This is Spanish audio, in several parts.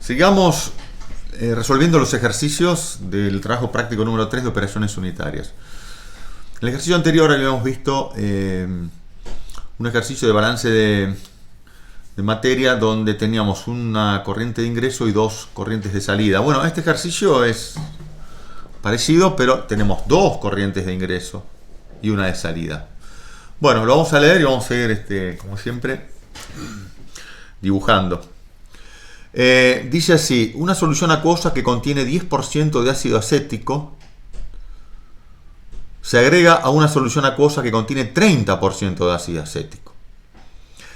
Sigamos resolviendo los ejercicios del trabajo práctico número 3 de operaciones unitarias. En el ejercicio anterior habíamos visto un ejercicio de balance de materia donde teníamos una corriente de ingreso y dos corrientes de salida. Bueno, este ejercicio es parecido, pero tenemos dos corrientes de ingreso y una de salida. Bueno, lo vamos a leer y vamos a seguir, como siempre, dibujando. Dice así: una solución acuosa que contiene 10% de ácido acético se agrega a una solución acuosa que contiene 30% de ácido acético.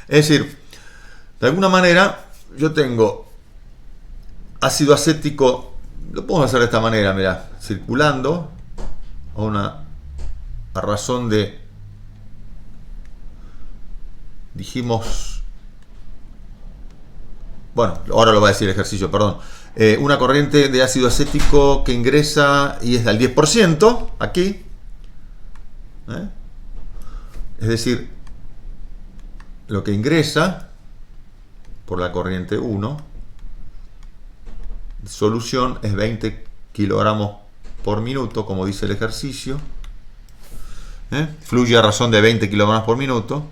Es decir, de alguna manera yo tengo ácido acético, lo podemos hacer de esta manera, mirá, circulando a razón de, dijimos, bueno, ahora lo va a decir el ejercicio, perdón, una corriente de ácido acético que ingresa y es del 10%, aquí, es decir, lo que ingresa por la corriente 1, solución es 20 kilogramos por minuto, como dice el ejercicio, fluye a razón de 20 kilogramos por minuto,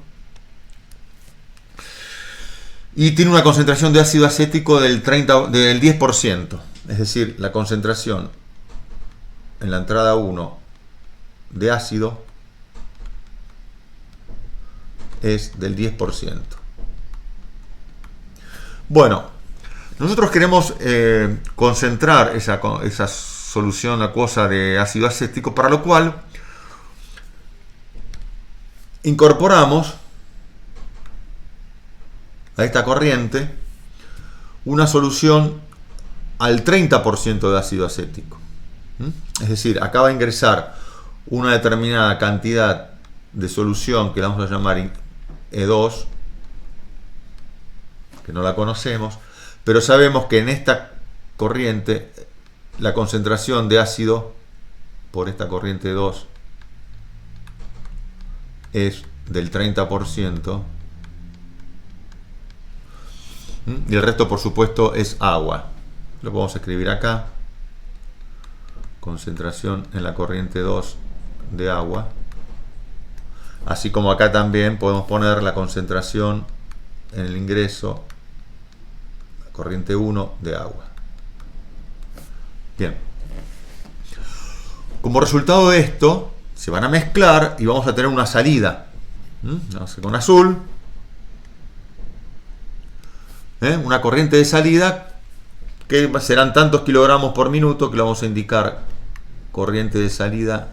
y tiene una concentración de ácido acético del 10%, es decir, la concentración en la entrada 1 de ácido es del 10%. Bueno, nosotros queremos concentrar esa solución acuosa de ácido acético, para lo cual incorporamos a esta corriente una solución al 30% de ácido acético. Es decir, acá va a ingresar una determinada cantidad de solución que la vamos a llamar E2, que no la conocemos, pero sabemos que en esta corriente la concentración de ácido por esta corriente 2 es del 30%, y el resto, por supuesto, es agua. Lo podemos escribir acá: concentración en la corriente 2 de agua. Así como acá también podemos poner la concentración en el ingreso, la corriente 1 de agua. Bien. Como resultado de esto, se van a mezclar y vamos a tener una salida. Vamos a hacer con azul. Una corriente de salida que serán tantos kilogramos por minuto, que lo vamos a indicar corriente de salida,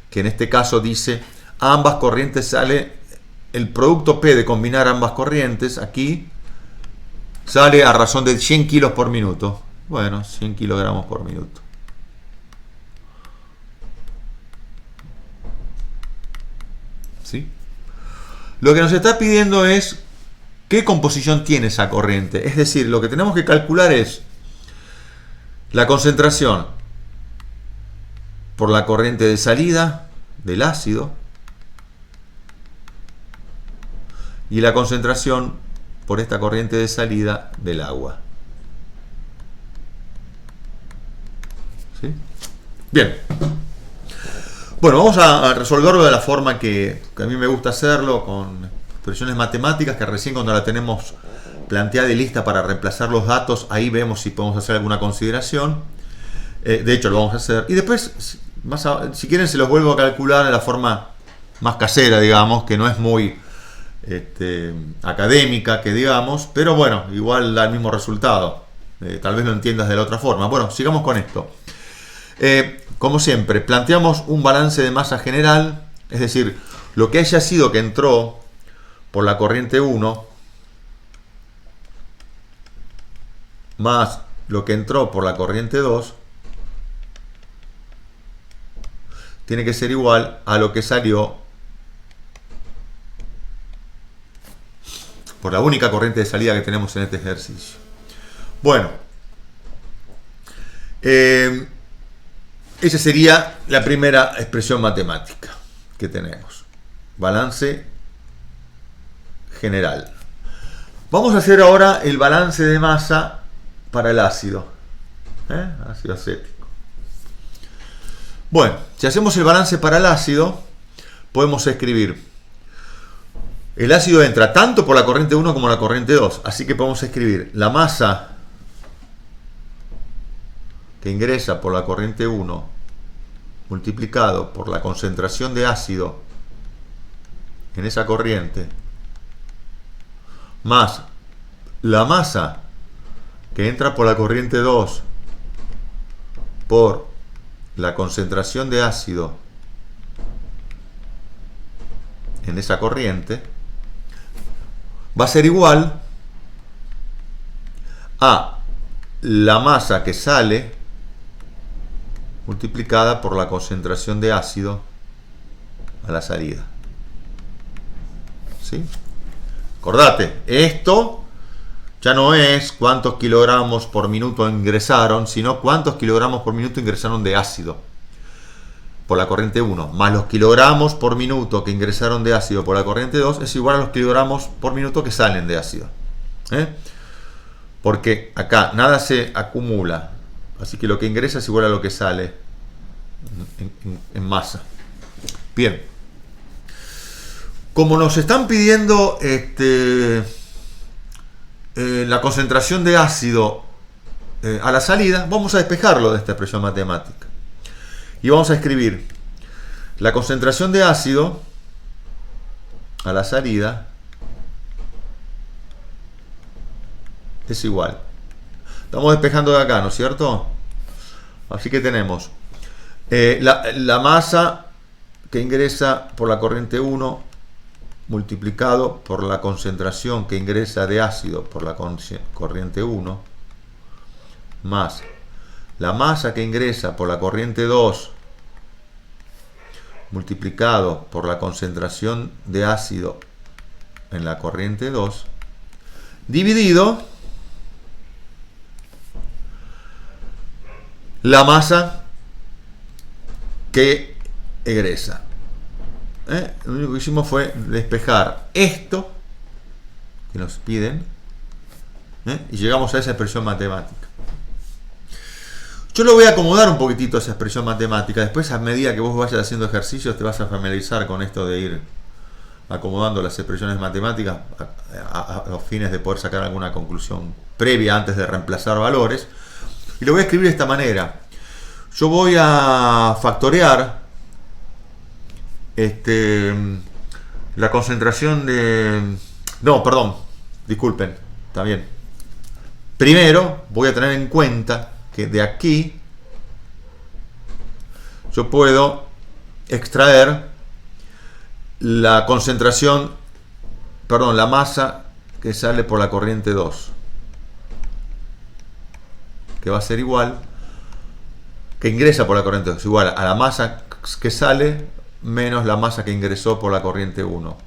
que en este caso dice a ambas corrientes sale el producto P de combinar ambas corrientes. Aquí sale a razón de 100 kilos por minuto. Bueno, 100 kilogramos por minuto. ¿Sí? Lo que nos está pidiendo es qué composición tiene esa corriente. Es decir, lo que tenemos que calcular es la concentración por la corriente de salida del ácido y la concentración por esta corriente de salida del agua. ¿Sí? Bien. Bueno, vamos a resolverlo de la forma que a mí me gusta hacerlo, con expresiones matemáticas, que recién cuando la tenemos planteada y lista para reemplazar los datos, ahí vemos si podemos hacer alguna consideración. De hecho, lo vamos a hacer. Y después, si quieren, se los vuelvo a calcular de la forma más casera, digamos, que no es muy académica, que digamos, pero bueno, igual da el mismo resultado. Tal vez lo entiendas de la otra forma. Bueno, sigamos con esto. Como siempre, planteamos un balance de masa general, es decir, lo que haya sido que entró por la corriente 1 más lo que entró por la corriente 2 tiene que ser igual a lo que salió por la única corriente de salida que tenemos en este ejercicio. Bueno, esa sería la primera expresión matemática que tenemos. Balance general. Vamos a hacer ahora el balance de masa para el ácido. Ácido acético. Bueno, si hacemos el balance para el ácido, podemos escribir. El ácido entra tanto por la corriente 1 como la corriente 2. Así que podemos escribir la masa que ingresa por la corriente 1 multiplicado por la concentración de ácido en esa corriente, más la masa que entra por la corriente 2 por la concentración de ácido en esa corriente, va a ser igual a la masa que sale multiplicada por la concentración de ácido a la salida. ¿Sí? Acordate, esto ya no es cuántos kilogramos por minuto ingresaron, sino cuántos kilogramos por minuto ingresaron de ácido por la corriente 1, más los kilogramos por minuto que ingresaron de ácido por la corriente 2, es igual a los kilogramos por minuto que salen de ácido. Porque acá nada se acumula, así que lo que ingresa es igual a lo que sale en masa. Bien. Como nos están pidiendo la concentración de ácido a la salida, vamos a despejarlo de esta expresión matemática. Y vamos a escribir la concentración de ácido a la salida es igual. Estamos despejando de acá, ¿no es cierto? Así que tenemos la masa que ingresa por la corriente 1 multiplicado por la concentración que ingresa de ácido por la corriente 1 más la masa que ingresa por la corriente 2 multiplicado por la concentración de ácido en la corriente 2 dividido la masa que egresa. Lo único que hicimos fue despejar esto que nos piden y llegamos a esa expresión matemática. Yo lo voy a acomodar un poquitito a esa expresión matemática. Después, a medida que vos vayas haciendo ejercicios, te vas a familiarizar con esto de ir acomodando las expresiones matemáticas a los fines de poder sacar alguna conclusión previa antes de reemplazar valores. Y lo voy a escribir de esta manera. Yo voy a factorear la concentración de... No, perdón, disculpen, está bien. Primero voy a tener en cuenta que de aquí yo puedo extraer la concentración, perdón, la masa que sale por la corriente 2, que va a ser igual, que ingresa por la corriente 2, igual a la masa que sale menos la masa que ingresó por la corriente 1.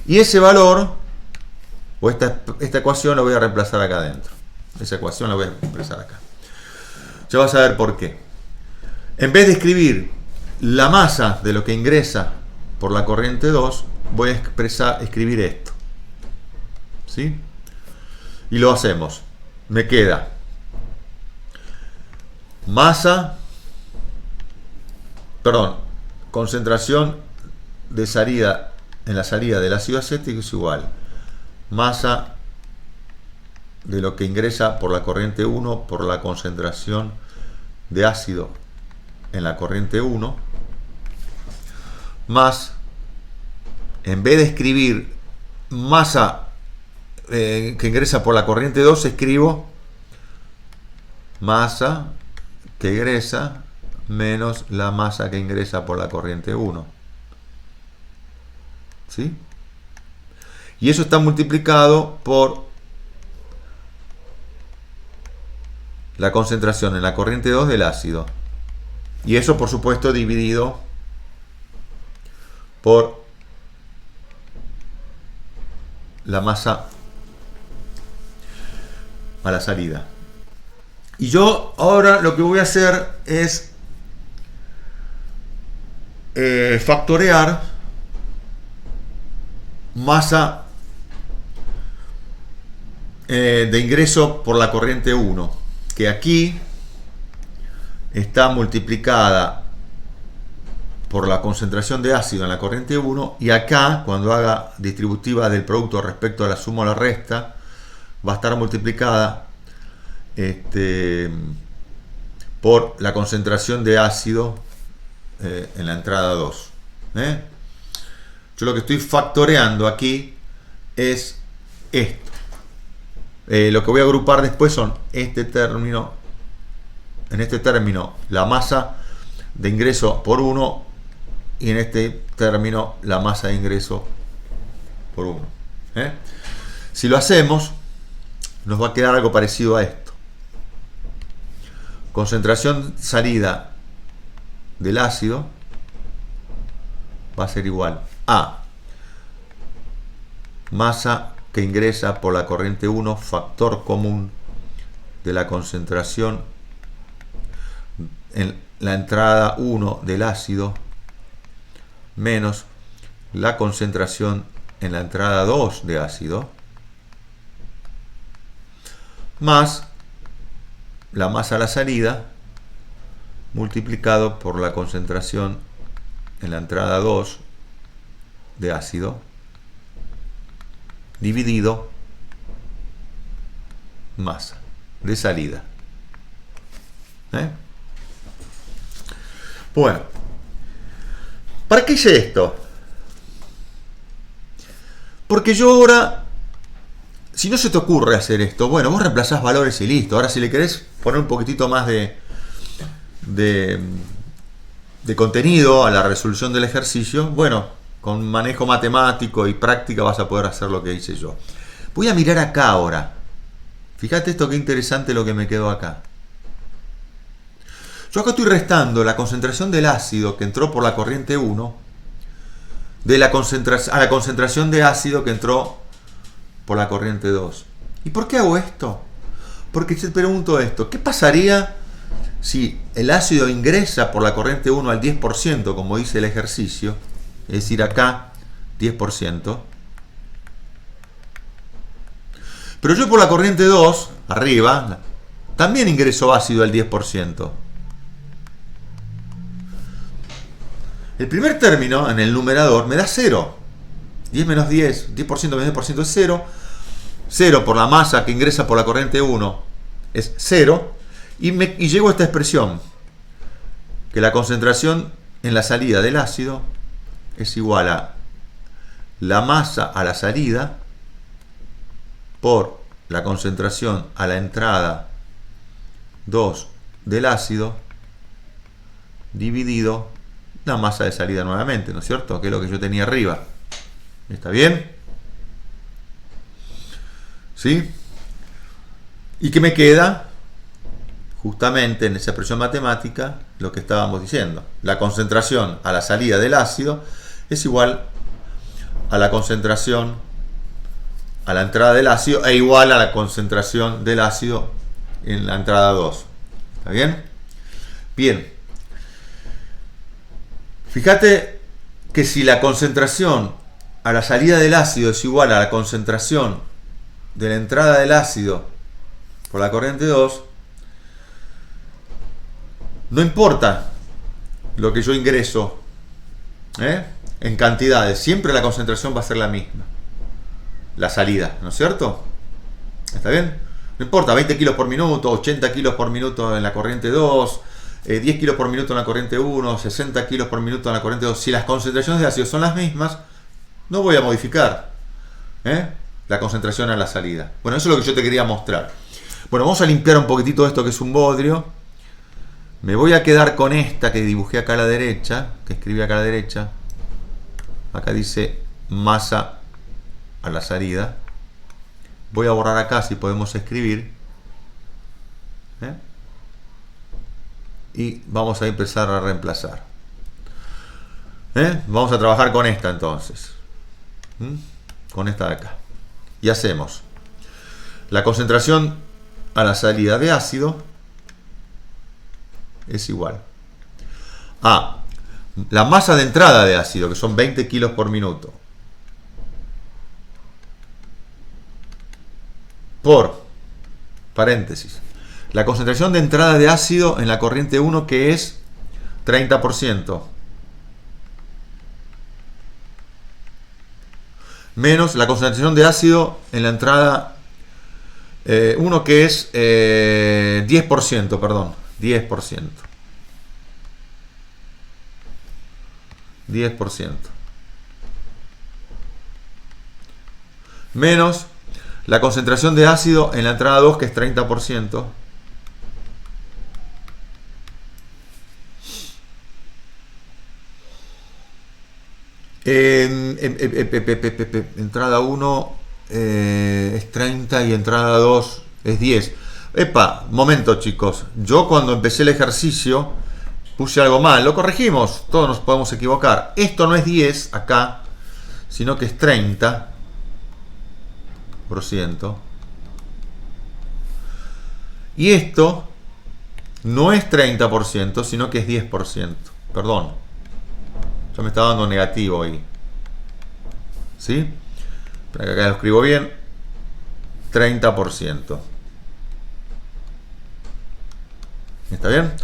Y ese valor, o esta ecuación, la voy a reemplazar acá adentro. Esa ecuación la voy a expresar acá. Ya vas a ver por qué. En vez de escribir la masa de lo que ingresa por la corriente 2, voy a escribir esto. ¿Sí? Y lo hacemos. Me queda concentración de salida en la salida del ácido acético es igual masa de lo que ingresa por la corriente 1 por la concentración de ácido en la corriente 1 más, en vez de escribir masa que ingresa por la corriente 2, escribo masa que ingresa menos la masa que ingresa por la corriente 1. ¿Sí? Y eso está multiplicado por la concentración en la corriente 2 del ácido. Y eso, por supuesto, dividido por la masa a la salida. Y yo ahora lo que voy a hacer es factorear masa de ingreso por la corriente 1, que aquí está multiplicada por la concentración de ácido en la corriente 1, y acá, cuando haga distributiva del producto respecto a la suma o la resta, va a estar multiplicada por la concentración de ácido en la entrada 2. Yo lo que estoy factoreando aquí es esto. Lo que voy a agrupar después son este término, en este término la masa de ingreso por 1, y en este término la masa de ingreso por 1. Si lo hacemos, nos va a quedar algo parecido a esto. Concentración salida del ácido va a ser igual a masa que ingresa por la corriente 1, factor común de la concentración en la entrada 1 del ácido, menos la concentración en la entrada 2 de ácido, más la masa a la salida multiplicado por la concentración en la entrada 2 de ácido, dividido masa de salida. Bueno, ¿para qué hice esto? Porque yo ahora, si no se te ocurre hacer esto, bueno, vos reemplazás valores y listo. Ahora, si le querés poner un poquitito más de contenido a la resolución del ejercicio, bueno, con manejo matemático y práctica vas a poder hacer lo que hice yo. Voy a mirar acá ahora. Fíjate esto, qué interesante lo que me quedó acá. Yo acá estoy restando la concentración del ácido que entró por la corriente 1 a la concentración de ácido que entró por la corriente 2. ¿Y por qué hago esto? Porque te pregunto esto: ¿qué pasaría si el ácido ingresa por la corriente 1 al 10%, como dice el ejercicio? Es decir, acá 10%. Pero yo por la corriente 2, arriba, también ingreso ácido al 10%. El primer término en el numerador me da 0. 10 menos 10, 10% menos 10% es 0. 0 por la masa que ingresa por la corriente 1 es 0. Y llego a esta expresión, que la concentración en la salida del ácido es igual a la masa a la salida por la concentración a la entrada 2 del ácido dividido la masa de salida nuevamente, ¿no es cierto? Que es lo que yo tenía arriba. ¿Está bien? ¿Sí? ¿Y qué me queda? Justamente en esa expresión matemática, lo que estábamos diciendo. La concentración a la salida del ácido es igual a la concentración a la entrada del ácido e igual a la concentración del ácido en la entrada 2. ¿Está bien? Bien. Fíjate que si la concentración a la salida del ácido es igual a la concentración de la entrada del ácido por la corriente 2, no importa lo que yo ingreso en cantidades, siempre la concentración va a ser la misma. La salida, ¿no es cierto? ¿Está bien? No importa, 20 kilos por minuto, 80 kilos por minuto en la corriente 2, 10 kilos por minuto en la corriente 1, 60 kilos por minuto en la corriente 2. Si las concentraciones de ácido son las mismas, no voy a modificar la concentración a la salida. Bueno, eso es lo que yo te quería mostrar. Bueno, vamos a limpiar un poquitito esto que es un bodrio. Me voy a quedar con esta que dibujé acá a la derecha, que escribí acá a la derecha. Acá dice masa a la salida. Voy a borrar acá si podemos escribir. Y vamos a empezar a reemplazar. Vamos a trabajar con esta entonces. Con esta de acá. Y hacemos la concentración a la salida de ácido es igual a la masa de entrada de ácido, que son 20 kilos por minuto, por, paréntesis, la concentración de entrada de ácido en la corriente 1, que es 30%, menos la concentración de ácido en la entrada 1, que es 10%, perdón, 10%. 10%. Menos la concentración de ácido en la entrada 2, que es 30%. Entrada 1 es 30 y entrada 2 es 10. Epa, momento chicos. Yo cuando empecé el ejercicio puse algo mal. Lo corregimos. Todos nos podemos equivocar. Esto no es 10 acá, sino que es 30%. Y esto no es 30%, sino que es 10%. Perdón. Ya me está dando negativo ahí. ¿Sí? Para que acá lo escribo bien. 30%. ¿Está bien?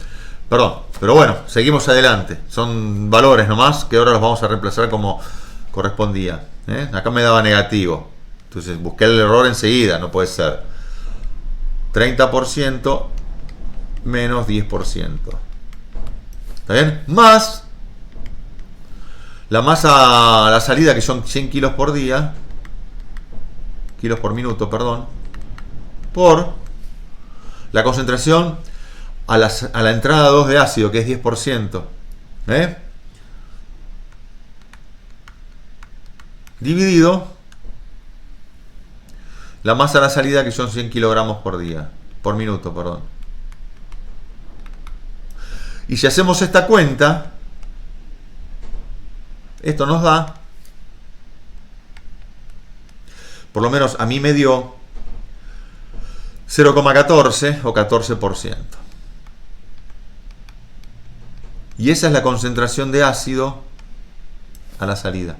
Perdón. Pero bueno, seguimos adelante. Son valores nomás que ahora los vamos a reemplazar como correspondía. Acá me daba negativo. Entonces busqué el error enseguida. No puede ser. 30% menos 10%. ¿Está bien? Más la masa a la salida, que son 100 kilos por día, kilos por minuto, perdón, por la concentración a la entrada 2 de ácido, que es 10%, dividido la masa a la salida, que son 100 kilogramos por día, por minuto, perdón. Y si hacemos esta cuenta, esto nos da, por lo menos a mí me dio 0,14 o 14%. Y esa es la concentración de ácido a la salida.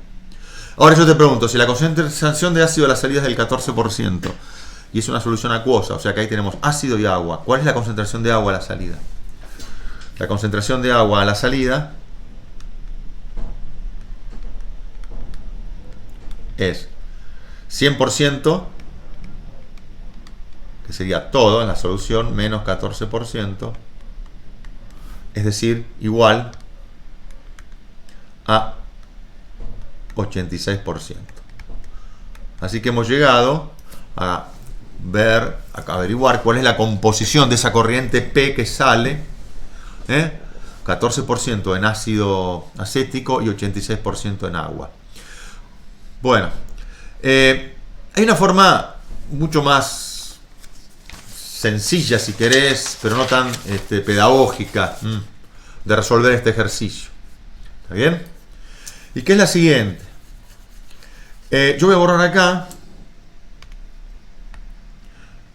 Ahora yo te pregunto, si la concentración de ácido a la salida es del 14% y es una solución acuosa, o sea que ahí tenemos ácido y agua, ¿cuál es la concentración de agua a la salida? La concentración de agua a la salida es 100%, que sería todo en la solución, menos 14%, es decir, igual a 86%. Así que hemos llegado a averiguar cuál es la composición de esa corriente P que sale, 14% en ácido acético y 86% en agua. Bueno, hay una forma mucho más sencilla, si querés, pero no tan pedagógica, de resolver este ejercicio. ¿Está bien? Y que es la siguiente. Yo voy a borrar acá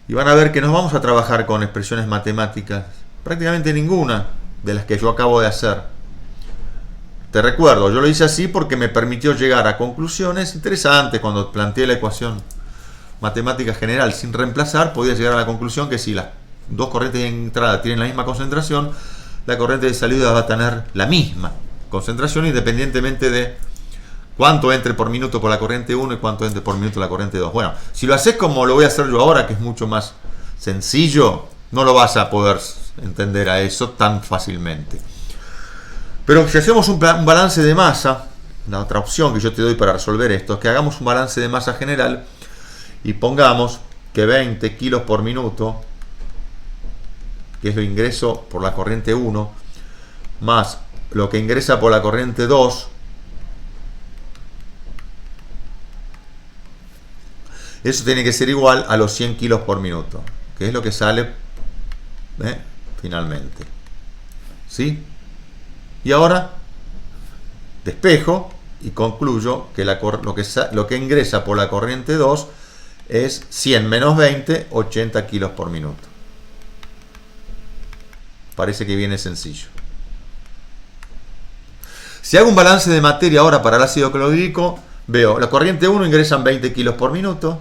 y van a ver que nos vamos a trabajar con expresiones matemáticas, prácticamente ninguna de las que yo acabo de hacer. Te recuerdo, yo lo hice así porque me permitió llegar a conclusiones interesantes. Cuando planteé la ecuación matemática general sin reemplazar, podía llegar a la conclusión que si las dos corrientes de entrada tienen la misma concentración, la corriente de salida va a tener la misma concentración, independientemente de cuánto entre por minuto por la corriente 1 y cuánto entre por minuto la corriente 2. Bueno, si lo haces como lo voy a hacer yo ahora, que es mucho más sencillo, no lo vas a poder entender a eso tan fácilmente. Pero si hacemos un balance de masa, la otra opción que yo te doy para resolver esto es que hagamos un balance de masa general y pongamos que 20 kilos por minuto, que es lo ingreso por la corriente 1, más lo que ingresa por la corriente 2, eso tiene que ser igual a los 100 kilos por minuto, que es lo que sale finalmente. ¿Sí? Y ahora despejo y concluyo que lo que ingresa por la corriente 2 es 100 menos 20, 80 kilos por minuto. Parece que viene sencillo. Si hago un balance de materia ahora para el ácido clorhídrico, veo la corriente 1 ingresan 20 kilos por minuto,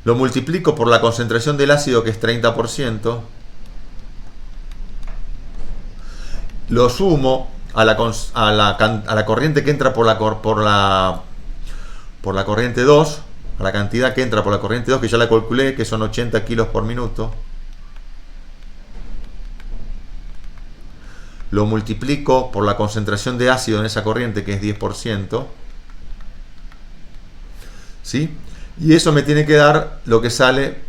Lo multiplico por la concentración del ácido, que es 30%. Lo sumo a la corriente que entra por la corriente 2, a la cantidad que entra por la corriente 2, que ya la calculé, que son 80 kilos por minuto. Lo multiplico por la concentración de ácido en esa corriente, que es 10%. ¿Sí? Y eso me tiene que dar lo que sale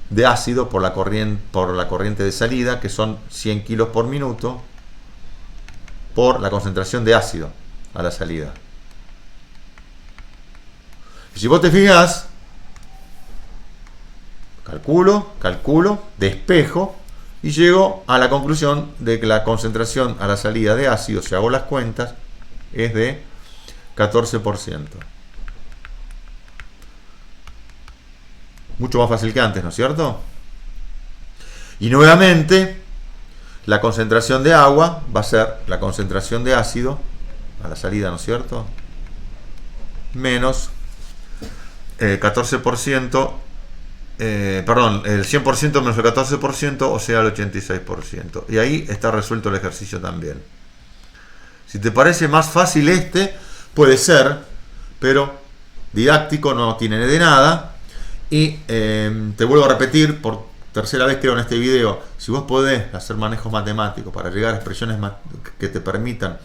de ácido por la corriente de salida, que son 100 kilos por minuto, por la concentración de ácido a la salida. Y si vos te fijas, calculo, despejo, y llego a la conclusión de que la concentración a la salida de ácido, si hago las cuentas, es de 14%. Mucho más fácil que antes, ¿no es cierto? Y nuevamente, la concentración de agua va a ser la concentración de ácido a la salida, ¿no es cierto? Menos el 14%, perdón, el 100% menos el 14%, o sea, el 86%. Y ahí está resuelto el ejercicio también. Si te parece más fácil puede ser, pero didáctico no tiene de nada. Y te vuelvo a repetir por tercera vez, creo, en este video: si vos podés hacer manejos matemáticos para llegar a expresiones que te permitan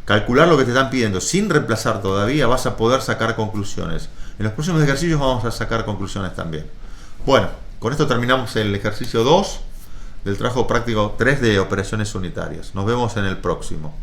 calcular lo que te están pidiendo sin reemplazar todavía, vas a poder sacar conclusiones. En los próximos ejercicios vamos a sacar conclusiones también. Bueno, con esto terminamos el ejercicio 2 del trabajo práctico 3 de operaciones unitarias. Nos vemos en el próximo.